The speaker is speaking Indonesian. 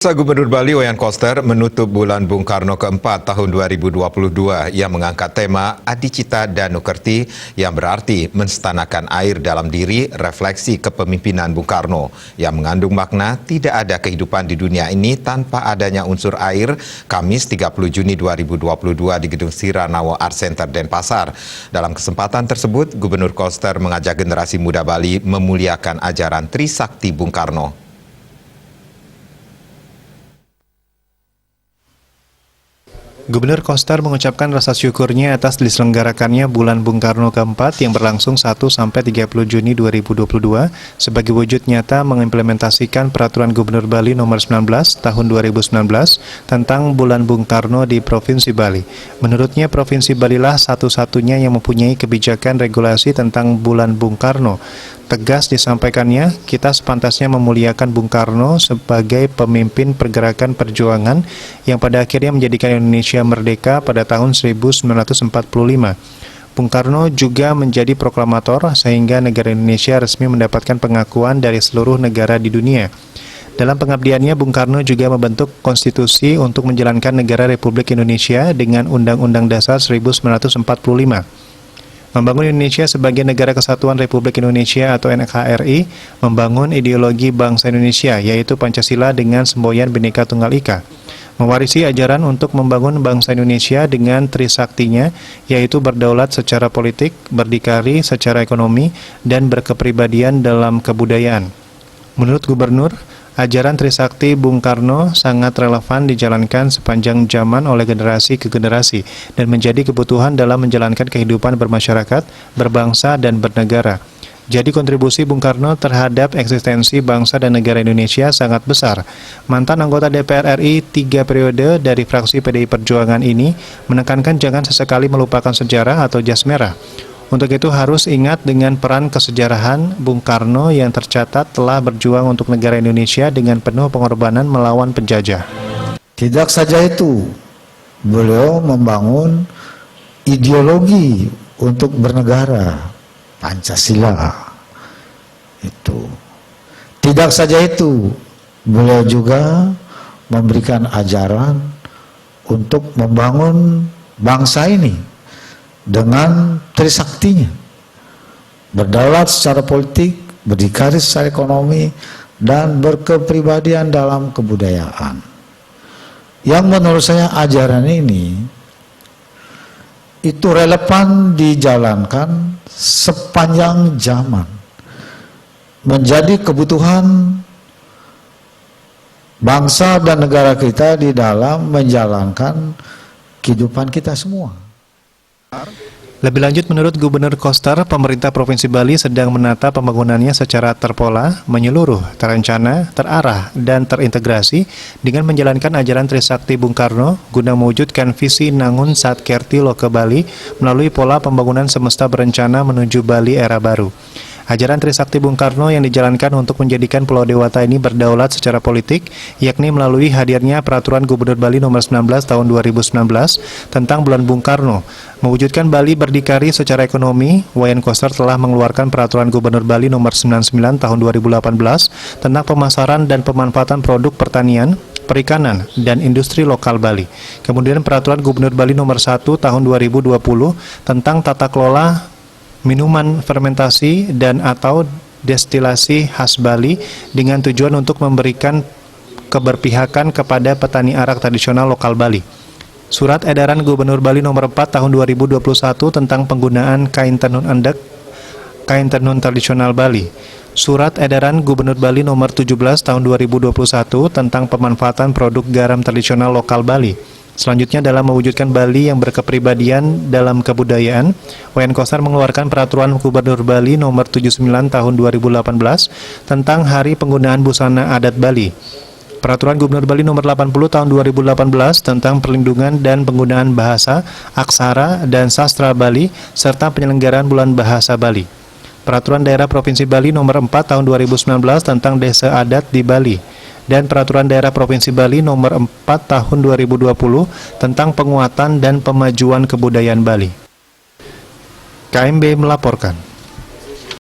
Gubernur Bali Wayan Koster menutup bulan Bung Karno keempat tahun 2022 yang mengangkat tema Adicita Danukerti yang berarti menstanakan air dalam diri, refleksi kepemimpinan Bung Karno yang mengandung makna tidak ada kehidupan di dunia ini tanpa adanya unsur air. Kamis 30 Juni 2022 di Gedung Siranawo Art Center Denpasar. Dalam kesempatan tersebut, Gubernur Koster mengajak generasi muda Bali memuliakan ajaran Trisakti Bung Karno. Gubernur Koster mengucapkan rasa syukurnya atas diselenggarakannya bulan Bung Karno keempat yang berlangsung 1-30 Juni 2022 sebagai wujud nyata mengimplementasikan Peraturan Gubernur Bali Nomor 19 Tahun 2019 tentang bulan Bung Karno di Provinsi Bali. Menurutnya, Provinsi Bali lah satu-satunya yang mempunyai kebijakan regulasi tentang bulan Bung Karno. Tegas disampaikannya, kita sepantasnya memuliakan Bung Karno sebagai pemimpin pergerakan perjuangan yang pada akhirnya menjadikan Indonesia merdeka pada tahun 1945. Bung Karno juga menjadi proklamator sehingga negara Indonesia resmi mendapatkan pengakuan dari seluruh negara di dunia. Dalam pengabdiannya, Bung Karno juga membentuk konstitusi untuk menjalankan negara Republik Indonesia dengan Undang-Undang Dasar 1945. Membangun Indonesia sebagai negara kesatuan Republik Indonesia atau NKRI, membangun ideologi bangsa Indonesia, yaitu Pancasila dengan semboyan Bhinneka Tunggal Ika. Mewarisi ajaran untuk membangun bangsa Indonesia dengan trisaktinya, yaitu berdaulat secara politik, berdikari secara ekonomi, dan berkepribadian dalam kebudayaan. Menurut Gubernur, ajaran Trisakti Bung Karno sangat relevan dijalankan sepanjang zaman oleh generasi ke generasi dan menjadi kebutuhan dalam menjalankan kehidupan bermasyarakat, berbangsa, dan bernegara. Jadi kontribusi Bung Karno terhadap eksistensi bangsa dan negara Indonesia sangat besar. Mantan anggota DPR RI 3 periode dari fraksi PDI Perjuangan ini menekankan jangan sesekali melupakan sejarah atau jas merah. Untuk itu harus ingat dengan peran kesejarahan Bung Karno yang tercatat telah berjuang untuk negara Indonesia dengan penuh pengorbanan melawan penjajah. Tidak saja itu, beliau membangun ideologi untuk bernegara, Pancasila. Itu. Tidak saja itu, beliau juga memberikan ajaran untuk membangun bangsa ini dengan trisaktinya, berdaulat secara politik, berdikari secara ekonomi, dan berkepribadian dalam kebudayaan. Yang menurut saya ajaran ini itu relevan dijalankan sepanjang zaman, menjadi kebutuhan bangsa dan negara kita di dalam menjalankan kehidupan kita semua. Lebih lanjut, menurut Gubernur Koster, pemerintah Provinsi Bali sedang menata pembangunannya secara terpola, menyeluruh, terencana, terarah, dan terintegrasi dengan menjalankan ajaran Trisakti Bung Karno guna mewujudkan visi Nangun Satkerti Loke Bali melalui pola pembangunan semesta berencana menuju Bali era baru. Ajaran Trisakti Bung Karno yang dijalankan untuk menjadikan Pulau Dewata ini berdaulat secara politik, yakni melalui hadirnya Peraturan Gubernur Bali Nomor 19 Tahun 2019 tentang Bulan Bung Karno. Mewujudkan Bali berdikari secara ekonomi, Wayan Koster telah mengeluarkan Peraturan Gubernur Bali Nomor 99 Tahun 2018 tentang pemasaran dan pemanfaatan produk pertanian, perikanan, dan industri lokal Bali. Kemudian Peraturan Gubernur Bali Nomor 1 Tahun 2020 tentang tata kelola minuman fermentasi dan atau destilasi khas Bali dengan tujuan untuk memberikan keberpihakan kepada petani arak tradisional lokal Bali. Surat edaran Gubernur Bali Nomor 4 Tahun 2021 tentang penggunaan kain tenun endek, kain tenun tradisional Bali. Surat edaran Gubernur Bali Nomor 17 Tahun 2021 tentang pemanfaatan produk garam tradisional lokal Bali. Selanjutnya, dalam mewujudkan Bali yang berkepribadian dalam kebudayaan, Wayan Koster mengeluarkan Peraturan Gubernur Bali Nomor 79 Tahun 2018 tentang Hari Penggunaan Busana Adat Bali. Peraturan Gubernur Bali Nomor 80 Tahun 2018 tentang perlindungan dan penggunaan bahasa, aksara, dan sastra Bali, serta penyelenggaraan Bulan Bahasa Bali. Peraturan Daerah Provinsi Bali Nomor 4 Tahun 2019 tentang Desa Adat di Bali. Dan Peraturan Daerah Provinsi Bali Nomor 4 Tahun 2020 tentang penguatan dan pemajuan kebudayaan Bali. KMB melaporkan.